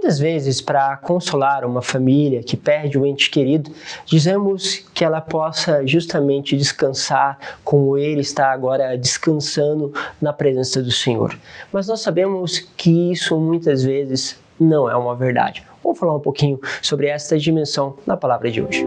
Muitas vezes, para consolar uma família que perde um ente querido, dizemos que ela possa justamente descansar como ele está agora descansando na presença do Senhor. Mas nós sabemos que isso muitas vezes não é uma verdade. Vamos falar um pouquinho sobre esta dimensão na palavra de hoje.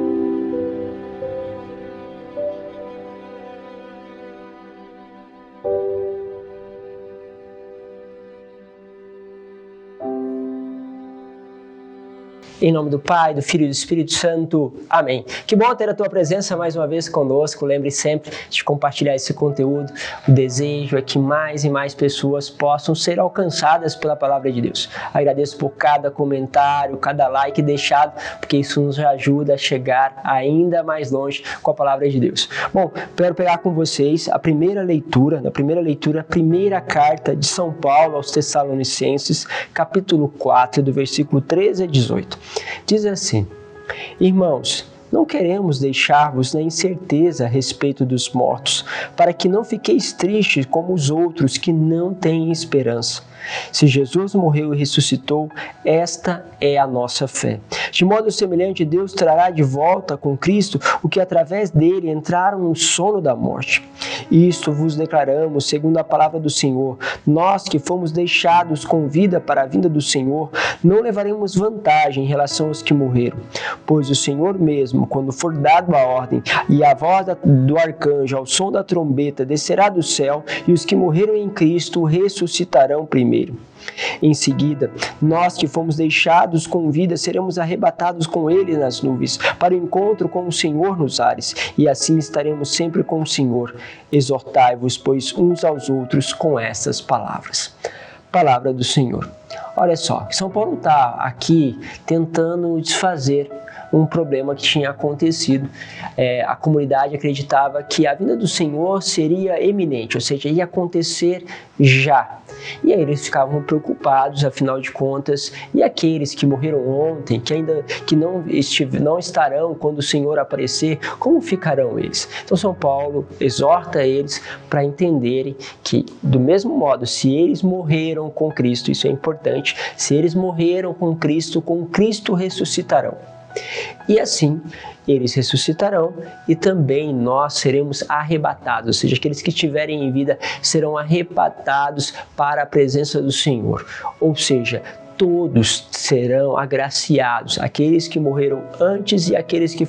Em nome do Pai, do Filho e do Espírito Santo. Amém. Que bom ter a tua presença mais uma vez conosco. Lembre sempre de compartilhar esse conteúdo. O desejo é que mais e mais pessoas possam ser alcançadas pela palavra de Deus. Agradeço por cada comentário, cada like deixado, porque isso nos ajuda a chegar ainda mais longe com a palavra de Deus. Bom, quero pegar com vocês a primeira leitura, a primeira carta de São Paulo aos Tessalonicenses, capítulo 4, do versículo 13 a 18. Diz assim: Irmãos, não queremos deixar-vos na incerteza a respeito dos mortos, para que não fiqueis tristes como os outros que não têm esperança. Se Jesus morreu e ressuscitou, esta é a nossa fé. De modo semelhante, Deus trará de volta com Cristo o que através dele entraram no sono da morte. Isto vos declaramos segundo a palavra do Senhor. Nós que fomos deixados com vida para a vinda do Senhor, não levaremos vantagem em relação aos que morreram. Pois o Senhor mesmo, quando for dado a ordem, e a voz do arcanjo, ao som da trombeta, descerá do céu, e os que morreram em Cristo ressuscitarão primeiro. Em seguida, nós que fomos deixados com vida, seremos arrebatados com ele nas nuvens, para o encontro com o Senhor nos ares, e assim estaremos sempre com o Senhor. Exortai-vos, pois, uns aos outros com estas palavras. Palavra do Senhor. Olha só, São Paulo está aqui tentando desfazer um problema que tinha acontecido. A comunidade acreditava que a vinda do Senhor seria eminente, ou seja, ia acontecer já. E aí eles ficavam preocupados, afinal de contas, e aqueles que morreram ontem, que não estarão quando o Senhor aparecer, como ficarão eles? Então São Paulo exorta eles para entenderem que, do mesmo modo, se eles morreram com Cristo, isso é importante, se eles morreram com Cristo ressuscitarão. E assim, eles ressuscitarão e também nós seremos arrebatados, ou seja, aqueles que estiverem em vida serão arrebatados para a presença do Senhor. Ou seja, todos serão agraciados, aqueles que morreram antes e aqueles que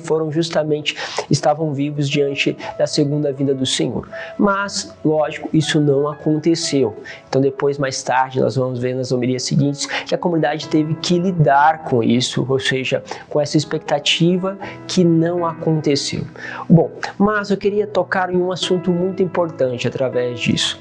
estavam vivos diante da segunda vinda do Senhor. Mas, lógico, isso não aconteceu. Então depois, mais tarde, nós vamos ver nas homilias seguintes que a comunidade teve que lidar com isso, ou seja, com essa expectativa que não aconteceu. Bom, mas eu queria tocar em um assunto muito importante através disso,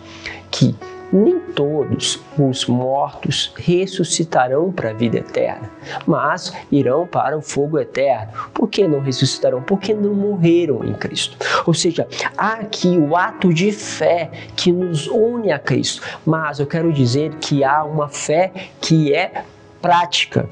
que nem todos os mortos ressuscitarão para a vida eterna, mas irão para o fogo eterno. Por que não ressuscitarão? Porque não morreram em Cristo. Ou seja, há aqui o ato de fé que nos une a Cristo, mas eu quero dizer que há uma fé que é prática.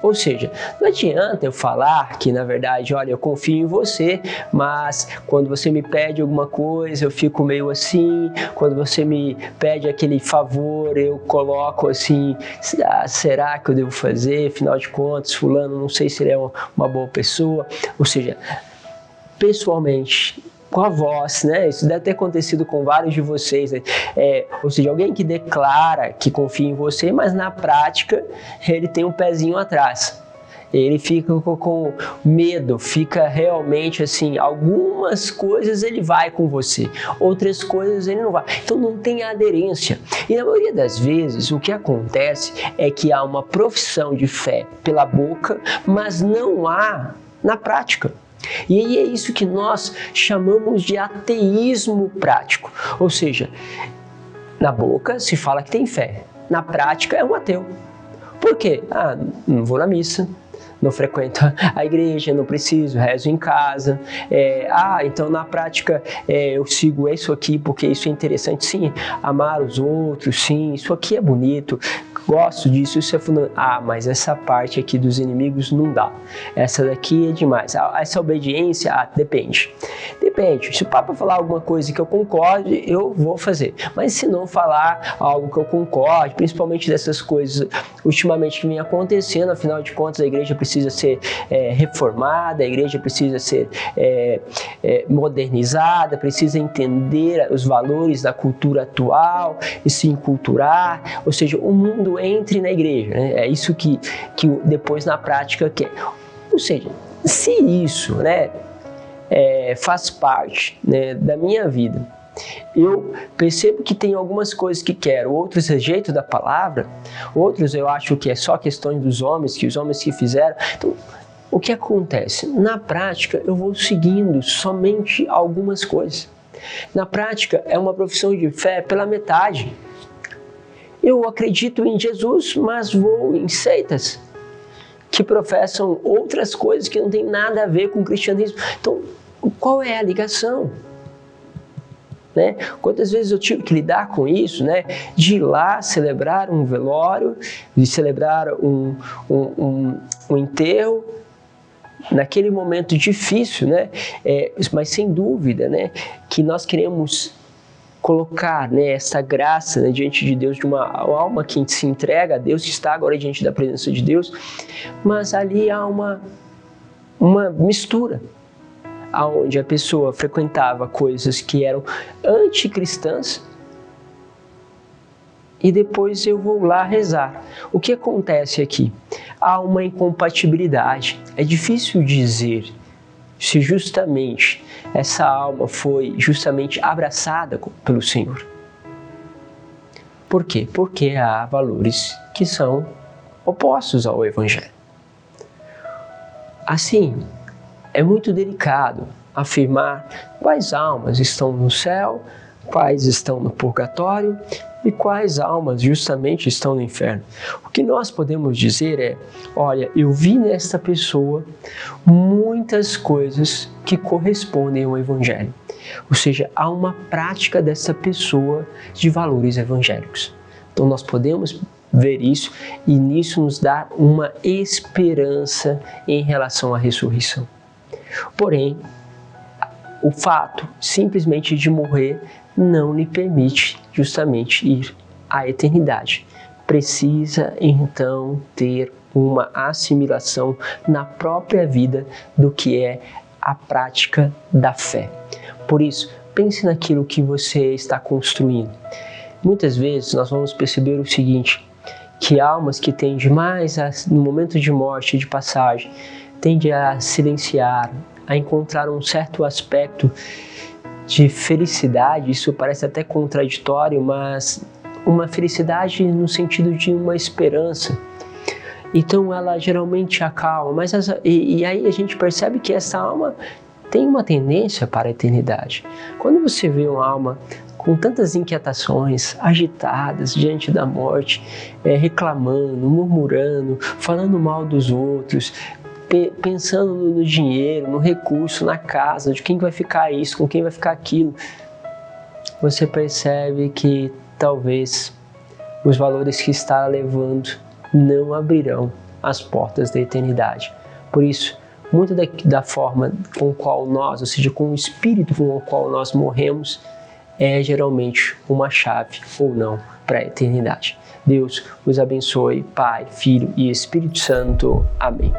Ou seja, não adianta eu falar que, na verdade, olha, eu confio em você, mas quando você me pede alguma coisa, eu fico meio assim, quando você me pede aquele favor, eu coloco assim, será que eu devo fazer? Afinal de contas, fulano, não sei se ele é uma boa pessoa. Ou seja, pessoalmente, com a voz, né? Isso deve ter acontecido com vários de vocês, né? Ou seja, alguém que declara que confia em você, mas na prática ele tem um pezinho atrás. Ele fica com medo, fica realmente assim, algumas coisas ele vai com você, outras coisas ele não vai. Então não tem aderência. E na maioria das vezes o que acontece é que há uma profissão de fé pela boca, mas não há na prática. E aí é isso que nós chamamos de ateísmo prático. Ou seja, na boca se fala que tem fé, na prática é um ateu. Por quê? Não vou na missa, não frequento a igreja, não preciso, rezo em casa. Então na prática eu sigo isso aqui porque isso é interessante. Sim, amar os outros, sim, isso aqui é bonito. gosto disso, isso é fundamental. Ah, mas essa parte aqui dos inimigos não dá. Essa daqui é demais. Essa obediência, depende. Depende. Se o Papa falar alguma coisa que eu concorde, eu vou fazer. Mas se não falar algo que eu concorde, principalmente dessas coisas ultimamente que vem acontecendo, afinal de contas a igreja precisa ser reformada, a igreja precisa ser modernizada, precisa entender os valores da cultura atual e se enculturar, ou seja, o mundo entre na igreja, né? É isso que depois na prática quer. Ou seja, se isso, né, faz parte, né, da minha vida, eu percebo que tem algumas coisas que quero, outros rejeito da palavra, outros eu acho que é só questões dos homens, que os homens que fizeram. Então, o que acontece? Na prática, eu vou seguindo somente algumas coisas. Na prática, é uma profissão de fé pela metade. Eu acredito em Jesus, mas vou em seitas que professam outras coisas que não tem nada a ver com o cristianismo. Então, qual é a ligação? Né? Quantas vezes eu tive que lidar com isso, né? De ir lá celebrar um velório, de celebrar um enterro, naquele momento difícil, né? Mas sem dúvida, né, que nós queremos colocar, né, essa graça, né, diante de Deus, de uma alma que se entrega a Deus, que está agora diante da presença de Deus, mas ali há uma mistura, onde a pessoa frequentava coisas que eram anticristãs e depois eu vou lá rezar. O que acontece aqui? Há uma incompatibilidade. É difícil dizer se justamente essa alma foi justamente abraçada pelo Senhor. Por quê? Porque há valores que são opostos ao Evangelho. Assim, é muito delicado afirmar quais almas estão no céu, quais estão no purgatório e quais almas justamente estão no inferno. O que nós podemos dizer é, olha, eu vi nesta pessoa muitas coisas que correspondem ao Evangelho. Ou seja, há uma prática dessa pessoa de valores evangélicos. Então nós podemos ver isso e nisso nos dá uma esperança em relação à ressurreição. Porém, o fato simplesmente de morrer não lhe permite justamente ir à eternidade. Precisa então ter uma assimilação na própria vida do que é a prática da fé. Por isso, pense naquilo que você está construindo. Muitas vezes nós vamos perceber o seguinte, que almas que tendem mais no momento de morte e de passagem, tendem a silenciar, a encontrar um certo aspecto de felicidade, isso parece até contraditório, mas uma felicidade no sentido de uma esperança. Então ela geralmente acalma, mas e aí a gente percebe que essa alma tem uma tendência para a eternidade. Quando você vê uma alma com tantas inquietações, agitadas diante da morte, reclamando, murmurando, falando mal dos outros, pensando no dinheiro, no recurso, na casa, de quem vai ficar isso, com quem vai ficar aquilo, você percebe que talvez os valores que está levando não abrirão as portas da eternidade. Por isso, muito da forma com qual nós, ou seja, com o espírito com o qual nós morremos, é geralmente uma chave ou não para a eternidade. Deus os abençoe, Pai, Filho e Espírito Santo. Amém.